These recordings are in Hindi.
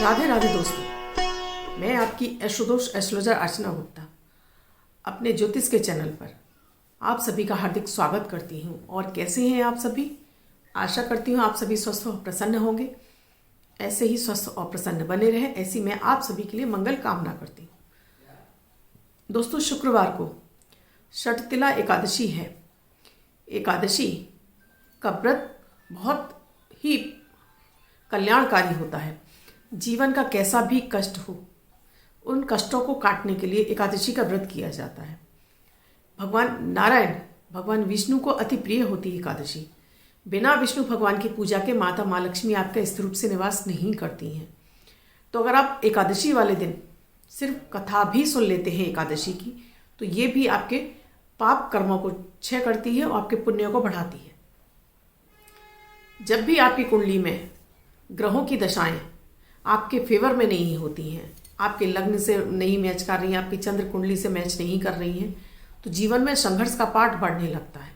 राधे राधे दोस्तों, मैं आपकी एस्ट्रोदोष एस्ट्रोलॉजर अर्चना गुप्ता अपने ज्योतिष के चैनल पर आप सभी का हार्दिक स्वागत करती हूँ। और कैसे हैं आप सभी? आशा करती हूँ आप सभी स्वस्थ और प्रसन्न होंगे। ऐसे ही स्वस्थ और प्रसन्न बने रहें, ऐसी मैं आप सभी के लिए मंगल कामना करती हूँ। दोस्तों, शुक्रवार को षटतिला एकादशी है। एकादशी का व्रत बहुत ही कल्याणकारी होता है। जीवन का कैसा भी कष्ट हो, उन कष्टों को काटने के लिए एकादशी का व्रत किया जाता है। भगवान नारायण, भगवान विष्णु को अति प्रिय होती है एकादशी। बिना विष्णु भगवान की पूजा के माता माँ लक्ष्मी आपका स्थिर रूप से निवास नहीं करती हैं। तो अगर आप एकादशी वाले दिन सिर्फ कथा भी सुन लेते हैं एकादशी की, तो ये भी आपके पाप कर्मों को क्षय करती है और आपके पुण्यों को बढ़ाती है। जब भी आपकी कुंडली में ग्रहों की दशाएं आपके फेवर में नहीं होती हैं, आपके लग्न से नहीं मैच कर रही हैं, आपकी चंद्र कुंडली से मैच नहीं कर रही हैं, तो जीवन में संघर्ष का पाठ बढ़ने लगता है।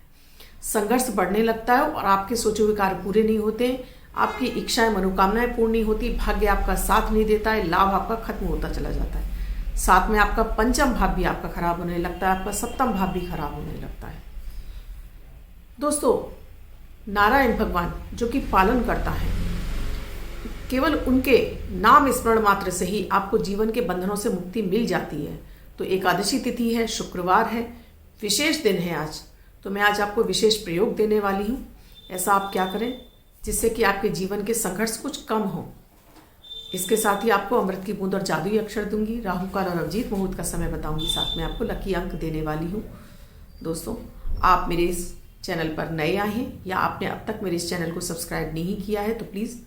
संघर्ष बढ़ने लगता है और आपके सोचे हुए कार्य पूरे नहीं होते, आपकी इच्छाएं मनोकामनाएं पूर्ण नहीं होती, भाग्य आपका साथ नहीं देता है, लाभ आपका खत्म होता चला जाता है। साथ में आपका पंचम भाव भी आपका खराब होने लगता है, आपका सप्तम भाव भी खराब होने लगता है। दोस्तों, नारायण भगवान जो कि पालन करता है, केवल उनके नाम स्मरण मात्र से ही आपको जीवन के बंधनों से मुक्ति मिल जाती है। तो एकादशी तिथि है, शुक्रवार है, विशेष दिन है आज। तो मैं आज आपको विशेष प्रयोग देने वाली हूँ। ऐसा आप क्या करें जिससे कि आपके जीवन के संघर्ष कुछ कम हो। इसके साथ ही आपको अमृत की बूंद और जादुई अक्षर दूंगी, राहु काल और अभिजीत मुहूर्त का समय बताऊंगी, साथ में आपको लकी अंक देने वाली हूँ। दोस्तों, आप मेरे इस चैनल पर नए आए हैं या आपने अब तक मेरे इस चैनल को सब्सक्राइब नहीं किया है, तो प्लीज़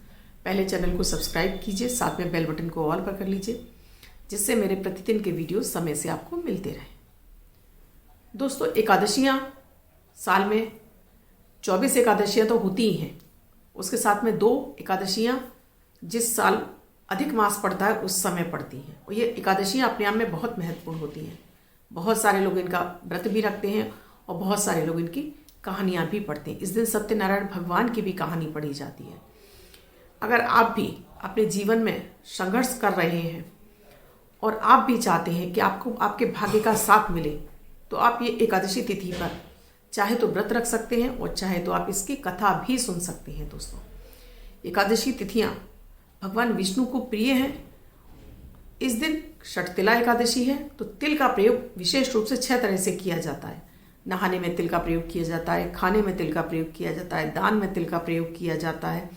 पहले चैनल को सब्सक्राइब कीजिए, साथ में बेल बटन को ऑल पर कर लीजिए, जिससे मेरे प्रतिदिन के वीडियो समय से आपको मिलते रहें। दोस्तों, एकादशियाँ साल में 24 एकादशियाँ तो होती ही हैं, उसके साथ में 2 एकादशियाँ जिस साल अधिक मास पड़ता है उस समय पड़ती हैं। और ये एकादशियाँ अपने आप में बहुत महत्वपूर्ण होती हैं। बहुत सारे लोग इनका व्रत भी रखते हैं और बहुत सारे लोग इनकी कहानियाँ भी पढ़ते हैं। इस दिन सत्यनारायण भगवान की भी कहानी पढ़ी जाती है। अगर आप भी अपने जीवन में संघर्ष कर रहे हैं और आप भी चाहते हैं कि आपको आपके भाग्य का साथ मिले, तो आप ये एकादशी तिथि पर चाहे तो व्रत रख सकते हैं और चाहे तो आप इसकी कथा भी सुन सकते हैं। दोस्तों, एकादशी तिथियां भगवान विष्णु को प्रिय हैं। इस दिन षटतिला एकादशी है, तो तिल का प्रयोग विशेष रूप से 6 तरह से किया जाता है। नहाने में तिल का प्रयोग किया जाता है, खाने में तिल का प्रयोग किया जाता है, दान में तिल का प्रयोग किया जाता है।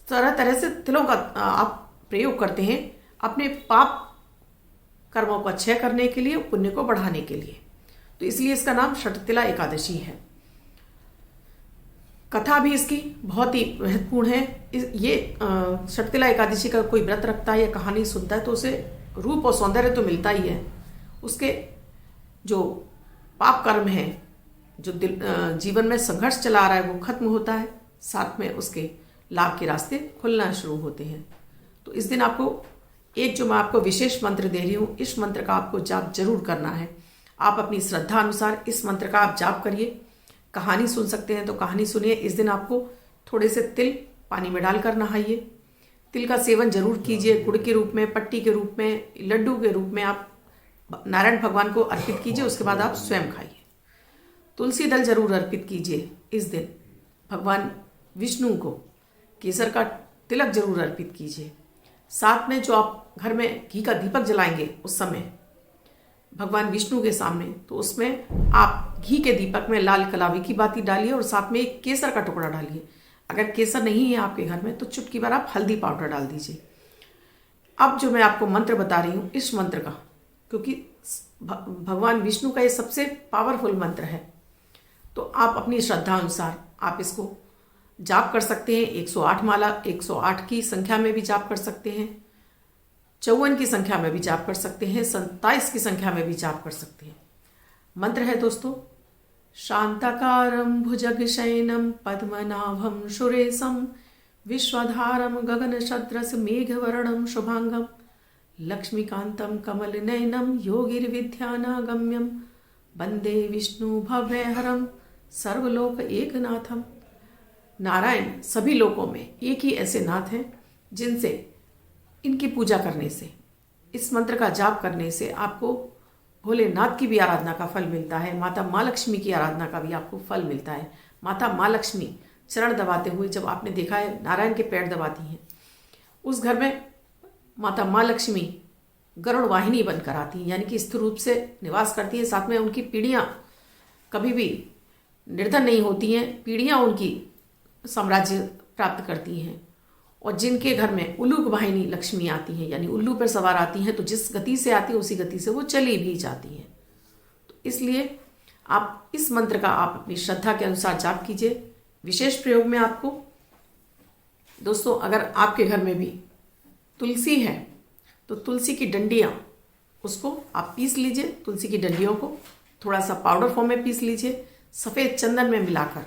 तरह तरह से तिलों का आप प्रयोग करते हैं अपने पाप कर्मों को क्षय करने के लिए, पुण्य को बढ़ाने के लिए। तो इसलिए इसका नाम षटतिला एकादशी है। कथा भी इसकी बहुत ही महत्वपूर्ण है। ये षटतिला एकादशी का कोई व्रत रखता है या कहानी सुनता है तो उसे रूप और सौंदर्य तो मिलता ही है, उसके जो पाप कर्म है, जो जीवन में संघर्ष चला आ रहा है, वो खत्म होता है। साथ में उसके लाभ के रास्ते खुलना शुरू होते हैं। तो इस दिन आपको जो मैं आपको विशेष मंत्र दे रही हूँ, इस मंत्र का आपको जाप जरूर करना है। आप अपनी श्रद्धा अनुसार इस मंत्र का आप जाप करिए। कहानी सुन सकते हैं तो कहानी सुनिए। इस दिन आपको थोड़े से तिल पानी में डालकर नहाइए। तिल का सेवन जरूर कीजिए, गुड़ के रूप में, पट्टी के रूप में, लड्डू के रूप में आप नारायण भगवान को अर्पित कीजिए। उसके बाद आप स्वयं खाइए। तुलसी दल जरूर अर्पित कीजिए। इस दिन भगवान विष्णु को केसर का तिलक जरूर अर्पित कीजिए। साथ में जो आप घर में घी का दीपक जलाएंगे उस समय भगवान विष्णु के सामने, तो उसमें आप घी के दीपक में लाल कलावी की बाती डालिए और साथ में एक केसर का टुकड़ा डालिए। अगर केसर नहीं है आपके घर में तो चुटकी भर आप हल्दी पाउडर डाल दीजिए। अब जो मैं आपको मंत्र बता रही हूँ, इस मंत्र का, क्योंकि भगवान विष्णु का ये सबसे पावरफुल मंत्र है, तो आप अपनी श्रद्धा अनुसार आप इसको जाप कर सकते हैं। 108 माला, 108 की संख्या में भी जाप कर सकते हैं, 54 की संख्या में भी जाप कर सकते हैं, 27 की संख्या में भी जाप कर सकते हैं। मंत्र है दोस्तों, शांताकारं भुजगशयनं पद्मनाभं सुरेशं विश्वधारं गगनसदृश मेघवर्णं शुभांगं लक्ष्मीकान्तं कमलनयनं योगिर्विद्यानागम्यं वंदे विष्णु भव्यहरं सर्वलोक इनकी पूजा करने से, इस मंत्र का जाप करने से आपको भोलेनाथ की भी आराधना का फल मिलता है, माता माँ लक्ष्मी की आराधना का भी आपको फल मिलता है। माता माँ लक्ष्मी चरण दबाते हुए, जब आपने देखा है नारायण के पैर दबाती हैं, उस घर में माता माँ लक्ष्मी गरुड़ वाहिनी बनकर आती हैं, यानी कि स्थिर रूप से निवास करती हैं। साथ में उनकी पीढ़ियाँ कभी भी निर्धन नहीं होती हैं, पीढ़ियाँ उनकी साम्राज्य प्राप्त करती हैं। और जिनके घर में उल्लूक वाहिनी लक्ष्मी आती हैं, यानी उल्लू पर सवार आती हैं, तो जिस गति से आती है उसी गति से वो चली भी जाती हैं। तो इसलिए आप इस मंत्र का आप अपनी श्रद्धा के अनुसार जाप कीजिए। विशेष प्रयोग में आपको दोस्तों, अगर आपके घर में भी तुलसी है तो तुलसी की डंडियाँ, उसको आप पीस लीजिए। तुलसी की डंडियों को थोड़ा सा पाउडर फॉर्म में पीस लीजिए, सफ़ेद चंदन में मिलाकर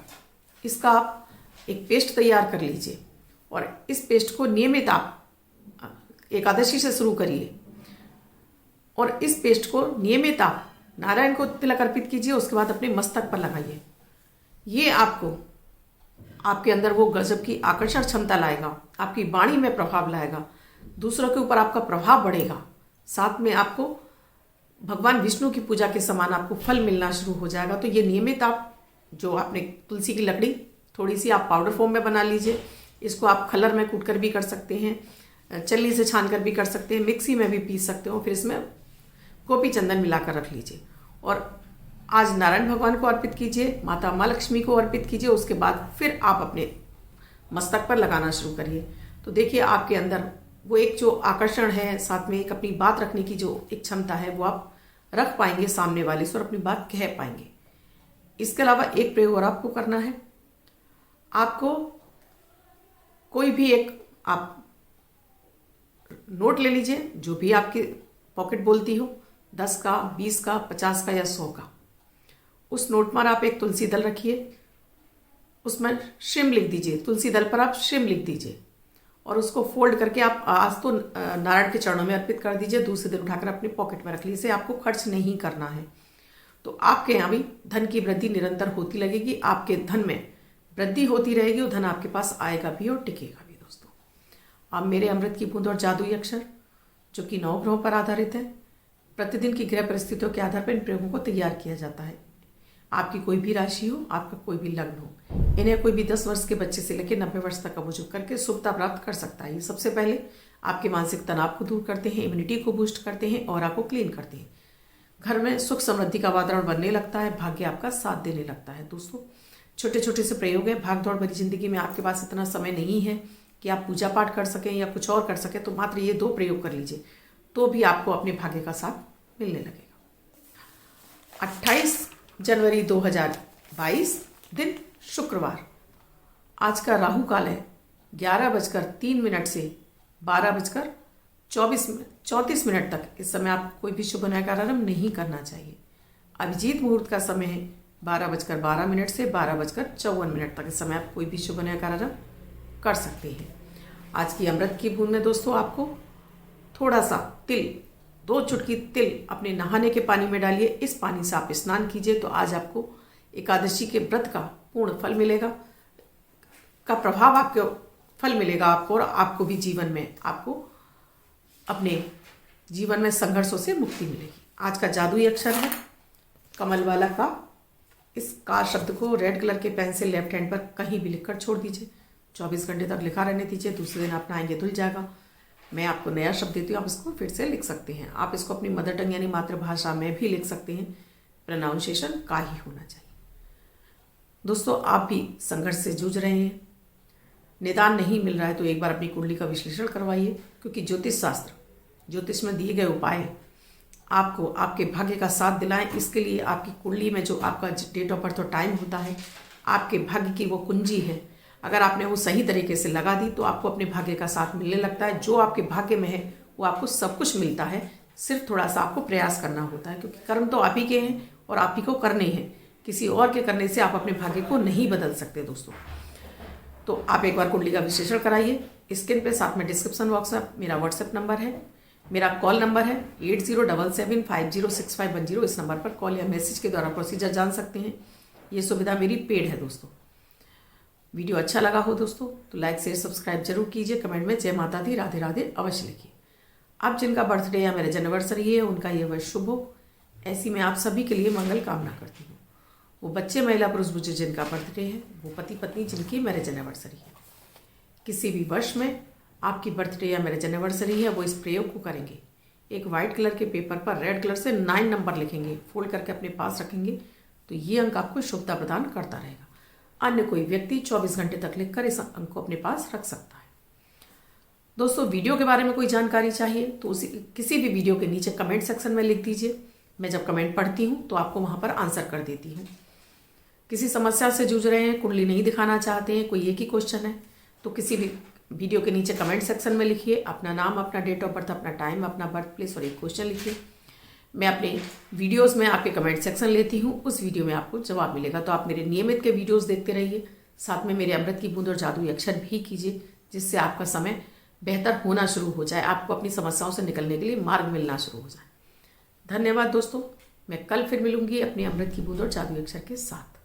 इसका आप एक पेस्ट तैयार कर लीजिए। और इस पेस्ट को नियमित आप एकादशी से शुरू करिए, और इस पेस्ट को नियमित आप नारायण को तिलक अर्पित कीजिए, उसके बाद अपने मस्तक पर लगाइए। ये आपको आपके अंदर वो गजब की आकर्षण क्षमता लाएगा, आपकी वाणी में प्रभाव लाएगा, दूसरों के ऊपर आपका प्रभाव बढ़ेगा। साथ में आपको भगवान विष्णु की पूजा के समान आपको फल मिलना शुरू हो जाएगा। तो ये नियमित आप, जो आपने तुलसी की लकड़ी थोड़ी सी आप पाउडर फॉर्म में बना लीजिए, इसको आप खल्लर में कूट कर भी कर सकते हैं, चलनी से छान कर भी कर सकते हैं, मिक्सी में भी पीस सकते हो। फिर इसमें गोपी चंदन मिलाकर रख लीजिए और आज नारायण भगवान को अर्पित कीजिए, माता माँ लक्ष्मी को अर्पित कीजिए। उसके बाद फिर आप अपने मस्तक पर लगाना शुरू करिए। तो देखिए आपके अंदर वो एक जो आकर्षण है, साथ में एक अपनी बात रखने की जो एक क्षमता है, वो आप रख पाएंगे सामने वाले से और अपनी बात कह पाएंगे। इसके अलावा एक प्रयोग और आपको करना है। आपको कोई भी एक आप नोट ले लीजिए, जो भी आपकी पॉकेट बोलती हो, 10 का, 20 का, 50 का या 100 का। उस नोट पर आप एक तुलसी दल रखिए, उसमें श्रीम लिख दीजिए। तुलसी दल पर आप श्रीम लिख दीजिए और उसको फोल्ड करके आप आज तो नारायण के चरणों में अर्पित कर दीजिए, दूसरे दिन उठाकर अपने पॉकेट में रख लीजिए। इसे आपको खर्च नहीं करना है। तो आपके यहाँ भी धन की वृद्धि निरंतर होती लगेगी, आपके धन में वृद्धि होती रहेगी और धन आपके पास आएगा भी और टिकेगा भी। दोस्तों, आप मेरे अमृत की बूंद और जादुई अक्षर, जो कि 9 ग्रहों पर आधारित है, प्रतिदिन की ग्रह परिस्थितियों के आधार पर इन प्रयोगों को तैयार किया जाता है। आपकी कोई भी राशि हो, आपका कोई भी लग्न हो, इन्हें कोई भी 10 वर्ष के बच्चे से लेकर 90 वर्ष तक का बुजुर्ग करके शुभता प्राप्त कर सकता है। ये सबसे पहले आपके मानसिक तनाव को दूर करते हैं, इम्यूनिटी को बूस्ट करते हैं, ऑरा को क्लीन करते हैं। घर में सुख समृद्धि का वातावरण बनने लगता है, भाग्य आपका साथ देने लगता है। दोस्तों, छोटे छोटे से प्रयोग है। भाग दौड़ भरी जिंदगी में आपके पास इतना समय नहीं है कि आप पूजा पाठ कर सकें या कुछ और कर सकें, तो मात्र ये 2 प्रयोग कर लीजिए, तो भी आपको अपने भाग्य का साथ मिलने लगेगा। 28 जनवरी 2022 दिन शुक्रवार। आज का राहु काल है 11:03 से 12:34 तक। इस समय आप कोई भी शुभ नया कार्यारंभ नहीं करना चाहिए। अभिजीत मुहूर्त का समय है 12:12 से 12:54 तक। इस समय आप कोई भी शुभ नया कार्यारंभ कर सकते हैं। आज की अमृत की बूंद में दोस्तों आपको थोड़ा सा तिल, 2 चुटकी तिल अपने नहाने के पानी में डालिए। इस पानी से आप स्नान कीजिए, तो आज आपको एकादशी के व्रत का पूर्ण फल मिलेगा, का प्रभाव आपको फल मिलेगा आपको, और आपको भी जीवन में आपको अपने जीवन में संघर्षों से मुक्ति मिलेगी। आज का जादुई अक्षर है कमल वाला का। इस का शब्द को रेड कलर के पेन से लेफ्ट हैंड पर कहीं भी लिखकर छोड़ दीजिए। 24 घंटे तक लिखा रहने दीजिए, दूसरे दिन आप नहाएंगे धुल जाएगा। मैं आपको नया शब्द देती हूँ, आप इसको फिर से लिख सकते हैं। आप इसको अपनी मदर टंग यानी मातृभाषा में भी लिख सकते हैं। प्रोनाउंसिएशन का ही होना चाहिए। दोस्तों, आप भी संघर्ष से जूझ रहे हैं, निदान नहीं मिल रहा है, तो एक बार अपनी कुंडली का विश्लेषण करवाइए, क्योंकि ज्योतिष शास्त्र, ज्योतिष में दिए गए उपाय आपको आपके भाग्य का साथ दिलाएं। इसके लिए आपकी कुंडली में जो आपका डेट ऑफ बर्थ और टाइम होता है, आपके भाग्य की वो कुंजी है, अगर आपने वो सही तरीके से लगा दी तो आपको अपने भाग्य का साथ मिलने लगता है। जो आपके भाग्य में है वो आपको सब कुछ मिलता है, सिर्फ थोड़ा सा आपको प्रयास करना होता है, क्योंकि कर्म तो आप ही के हैं और आप ही को करने हैं। किसी और के करने से आप अपने भाग्य को नहीं बदल सकते। दोस्तों, तो आप एक बार कुंडली का विश्लेषण कराइए। स्क्रीन पे साथ में डिस्क्रिप्शन बॉक्स में मेरा व्हाट्सएप नंबर है, मेरा कॉल नंबर है 8077506510। इस नंबर पर कॉल या मैसेज के द्वारा प्रोसीजर जान सकते हैं। ये सुविधा मेरी पेड है दोस्तों। वीडियो अच्छा लगा हो दोस्तों तो लाइक शेयर सब्सक्राइब जरूर कीजिए। कमेंट में जय माता दी राधे राधे अवश्य लिखिए। आप जिनका बर्थडे या मैरिज एनिवर्सरी है उनका ये वर्ष शुभ हो, ऐसी मैं आप सभी के लिए मंगल कामना करती हूँ। वो बच्चे महिला पुरुष बुजुर्ग जिनका बर्थडे है, वो पति पत्नी जिनकी मैरिज एनिवर्सरी है, किसी भी वर्ष में आपकी बर्थडे या मैरिज एनिवर्सरी है, वो इस प्रयोग को करेंगे। एक वाइट कलर के पेपर पर रेड कलर से 9 नंबर लिखेंगे, फोल्ड करके अपने पास रखेंगे तो ये अंक आपको शुभता प्रदान करता रहेगा। अन्य कोई व्यक्ति 24 घंटे तक लिखकर इस अंक को अपने पास रख सकता है। दोस्तों वीडियो के बारे में कोई जानकारी चाहिए तो उसी किसी भी वीडियो के नीचे कमेंट सेक्शन में लिख दीजिए। मैं जब कमेंट पढ़ती हूँ तो आपको वहाँ पर आंसर कर देती हूँ। किसी समस्या से जूझ रहे हैं, कुंडली नहीं दिखाना चाहते हैं, कोई एक ही क्वेश्चन है तो किसी भी वीडियो के नीचे कमेंट सेक्शन में लिखिए अपना नाम, अपना डेट ऑफ बर्थ, अपना टाइम, अपना बर्थ प्लेस और एक क्वेश्चन लिखिए। मैं अपने वीडियोस में आपके कमेंट सेक्शन लेती हूँ, उस वीडियो में आपको जवाब मिलेगा। तो आप मेरे नियमित के वीडियोस देखते रहिए, साथ में मेरे अमृत की बूंद और जादुई अक्षर भी कीजिए, जिससे आपका समय बेहतर होना शुरू हो जाए, आपको अपनी समस्याओं से निकलने के लिए मार्ग मिलना शुरू हो जाए। धन्यवाद दोस्तों, मैं कल फिर मिलूंगी अपने अमृत की बूंद और जादुई अक्षर के साथ।